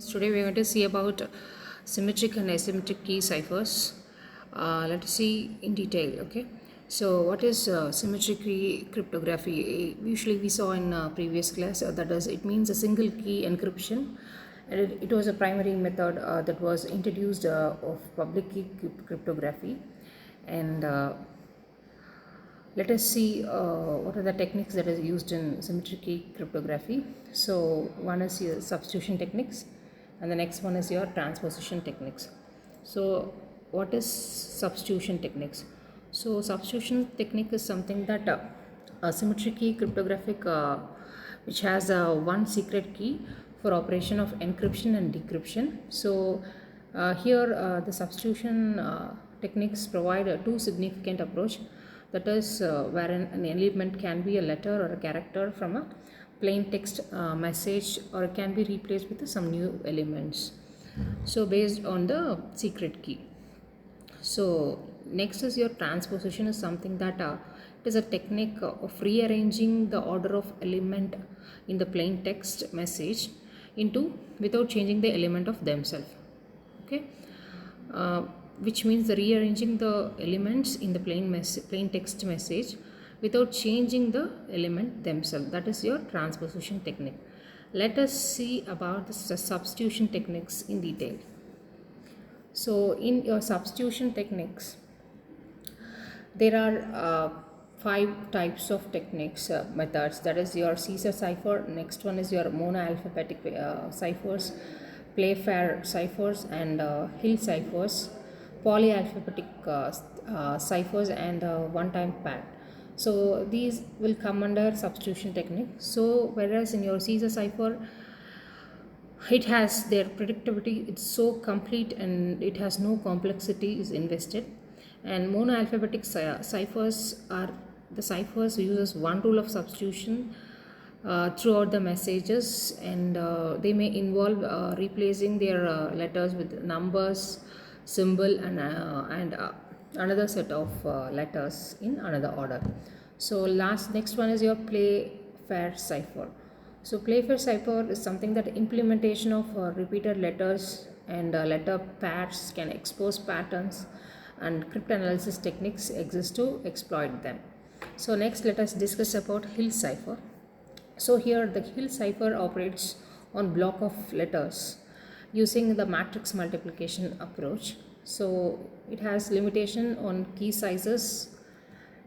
Today we are going to see about symmetric and asymmetric key ciphers. Let us see in detail. Okay, so what is symmetric key cryptography? Usually we saw in previous class, that is, it means a single key encryption, and it was a primary method that was introduced of public key cryptography. And let us see what are the techniques that is used in symmetric key cryptography. So one is your substitution techniques, and the next one is your transposition techniques. So what is substitution techniques? So substitution technique is something that symmetric key cryptographic, which has one secret key for operation of encryption and decryption. So here the substitution techniques provide a two significant approach, that is wherein an element can be a letter or a character from a plain text message, or it can be replaced with some new elements, so based on the secret key. So next is your transposition, is something that it is a technique of rearranging the order of element in the plain text message into without changing the element of themselves. Okay, which means the rearranging the elements in the plain text message without changing the element themselves. That is your transposition technique. Let us see about the substitution techniques in detail. So in your substitution techniques, there are 5 types of techniques, methods. That is your Caesar cipher. Next one is your monoalphabetic ciphers, Playfair ciphers, and Hill ciphers, polyalphabetic ciphers, and one-time pad. So these will come under substitution technique. So whereas in your Caesar cipher, it has their predictability, it's so complete and it has no complexity is invested. And monoalphabetic ciphers are the ciphers uses one rule of substitution throughout the messages, and they may involve replacing their letters with numbers, symbol, and another set of letters in another order. So next one is your Playfair cipher. So Playfair cipher is something that implementation of repeated letters and letter pairs can expose patterns, and cryptanalysis techniques exist to exploit them. So next let us discuss about Hill cipher. So here the Hill cipher operates on block of letters using the matrix multiplication approach. So it has limitation on key sizes.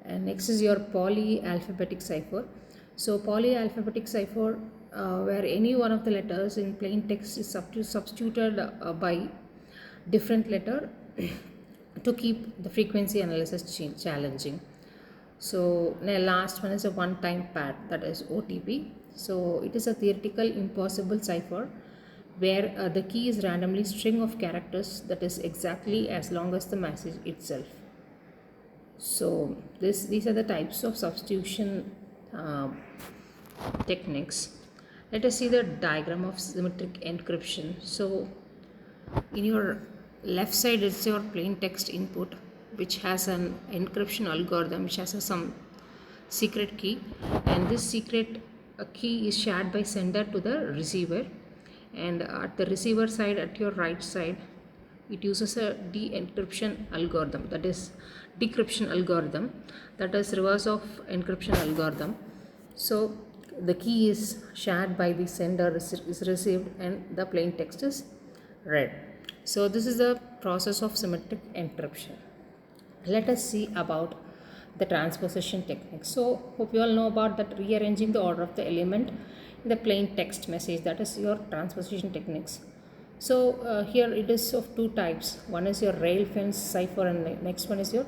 And next is your polyalphabetic cipher. So polyalphabetic cipher, where any one of the letters in plain text is substituted by different letter to keep the frequency analysis challenging. So the last one is a one-time pad, that is OTP. So it is a theoretical impossible cipher where the key is randomly string of characters that is exactly as long as the message itself. So these are the types of substitution techniques. Let us see the diagram of symmetric encryption. So in your left side is your plain text input, which has an encryption algorithm which has some secret key, and this secret key is shared by sender to the receiver, and at the receiver side, at your right side, it uses a decryption algorithm, that is decryption algorithm, that is reverse of encryption algorithm. So the key is shared by the sender, is received, and the plain text is read. So this is the process of symmetric encryption. Let us see about the transposition technique. So hope you all know about that, rearranging the order of the element in the plain text message, that is your transposition techniques. So here it is of 2 types. One is your rail fence cipher, and the next one is your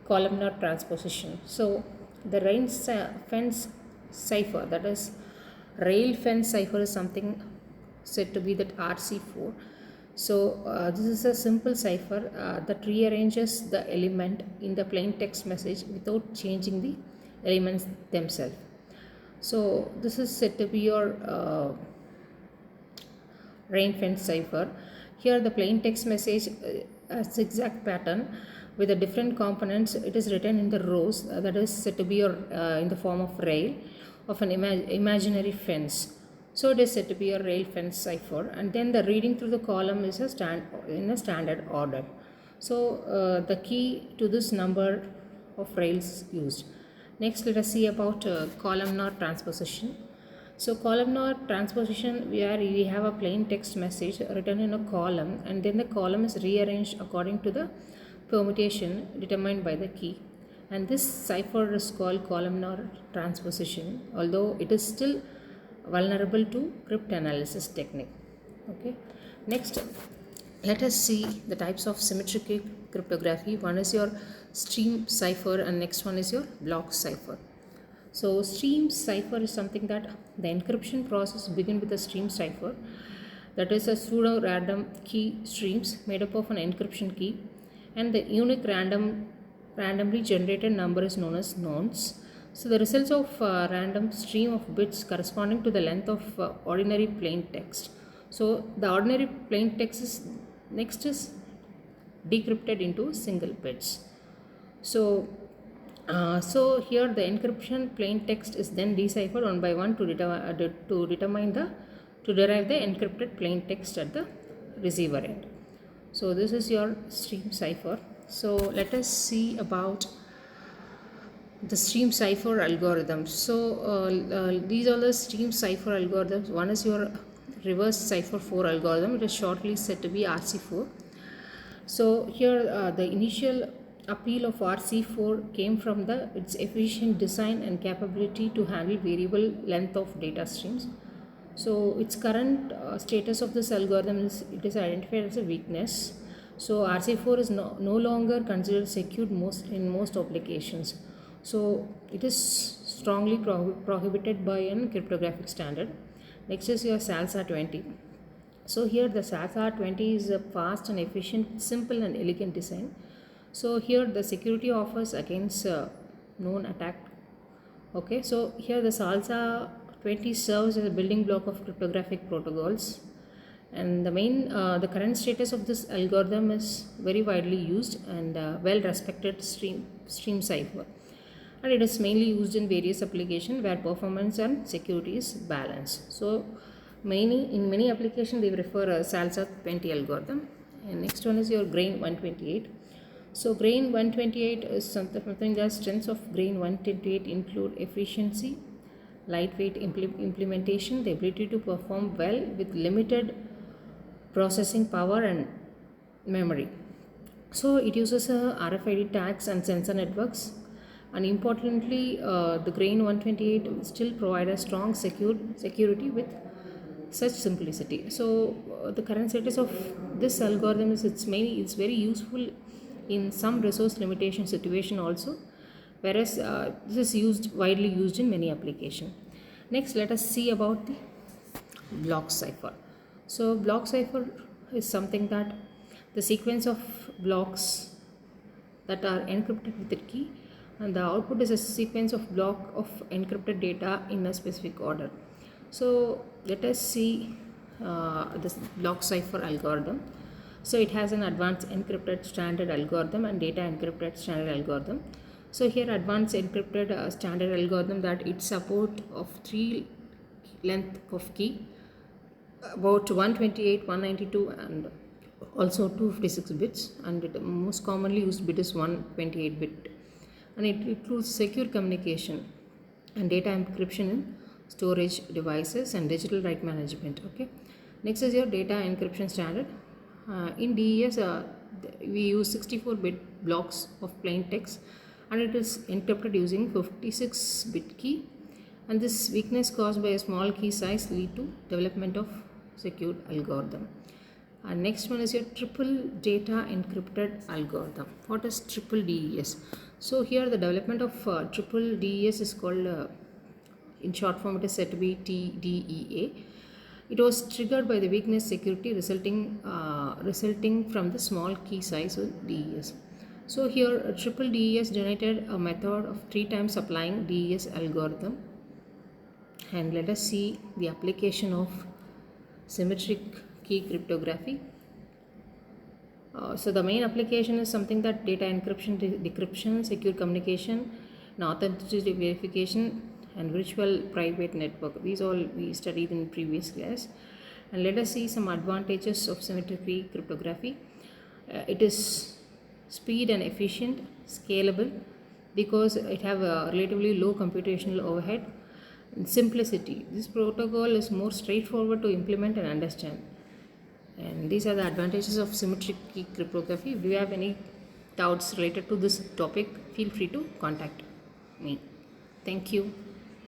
columnar transposition. So the rail fence cipher, that is rail fence cipher, is something said to be that RC4. So this is a simple cipher that rearranges the element in the plain text message without changing the elements themselves. So this is said to be your rain fence cipher. Here the plain text message a zigzag pattern with the different components. It is written in the rows, that is said to be your in the form of rail of an imaginary fence. So it is said to be a rail fence cipher, and then the reading through the column is in a standard order. So the key to this number of rails used. Next, let us see about columnar transposition. So columnar transposition, where we have a plain text message written in a column, and then the column is rearranged according to the permutation determined by the key. And this cipher is called columnar transposition, although it is still vulnerable to cryptanalysis technique. Okay. Next, let us see the types of symmetric cryptography. One is your stream cipher, and next one is your block cipher. So stream cipher is something that the encryption process begins with a stream cipher, that is a pseudo random key streams made up of an encryption key, and the unique randomly generated number is known as nonce. So the results of random stream of bits corresponding to the length of ordinary plain text. So the ordinary plain text is next is decrypted into single bits. So here the encryption plain text is then deciphered one by one to derive the encrypted plain text at the receiver end. So this is your stream cipher. So let us see about the stream cipher algorithms. So these are the stream cipher algorithms. One is your reverse cipher 4 algorithm. It is shortly said to be RC4. So here the initial appeal of RC4 came from its efficient design and capability to handle variable length of data streams. So its current status of this algorithm is it is identified as a weakness. So RC4 is no longer considered secured in most applications. So it is strongly prohibited by a cryptographic standard. Next is your SALSA 20. So here the SALSA 20 is a fast and efficient, simple and elegant design. So here the security offers against known attack. Okay, so here the SALSA 20 serves as a building block of cryptographic protocols, and the current status of this algorithm is very widely used and well respected stream cipher, and it is mainly used in various applications where performance and security is balanced. So in many applications they prefer a SALSA 20 algorithm. And next one is your grain 128. So grain 128 is something that strengths of grain 128 include efficiency, lightweight implementation, the ability to perform well with limited processing power and memory. So it uses RFID tags and sensor networks, and importantly the grain 128 still provides a strong security with such simplicity. So the current status of this algorithm is it's very useful in some resource limitation situation also, whereas this is widely used in many applications. Next, let us see about the block cipher. So block cipher is something that the sequence of blocks that are encrypted with a key, and the output is a sequence of block of encrypted data in a specific order. So let us see this block cipher algorithm. So it has an advanced encrypted standard algorithm and data encrypted standard algorithm. So here advanced encrypted standard algorithm that it support of 3 length of key, about 128, 192 and also 256 bits, and the most commonly used bit is 128 bit, and it includes secure communication and data encryption in storage devices and digital right management. Okay, next is your data encryption standard. In DES we use 64-bit blocks of plain text, and it is encrypted using 56-bit key, and this weakness caused by a small key size lead to development of secured algorithm. And next one is your triple data encrypted algorithm. What is triple DES? So here the development of triple DES is called in short form it is said to be TDEA. It was triggered by the weakness security resulting from the small key size of DES. So here triple DES generated a method of 3 times applying DES algorithm, and let us see the application of symmetric key cryptography. So the main application is something that data encryption, decryption, secure communication, and authenticity verification, and virtual private network. These all we studied in previous class. And let us see some advantages of symmetric key cryptography. It is speed and efficient, scalable, because it have a relatively low computational overhead. And simplicity. This protocol is more straightforward to implement and understand. And these are the advantages of symmetric key cryptography. If you have any doubts related to this topic, feel free to contact me. Thank you.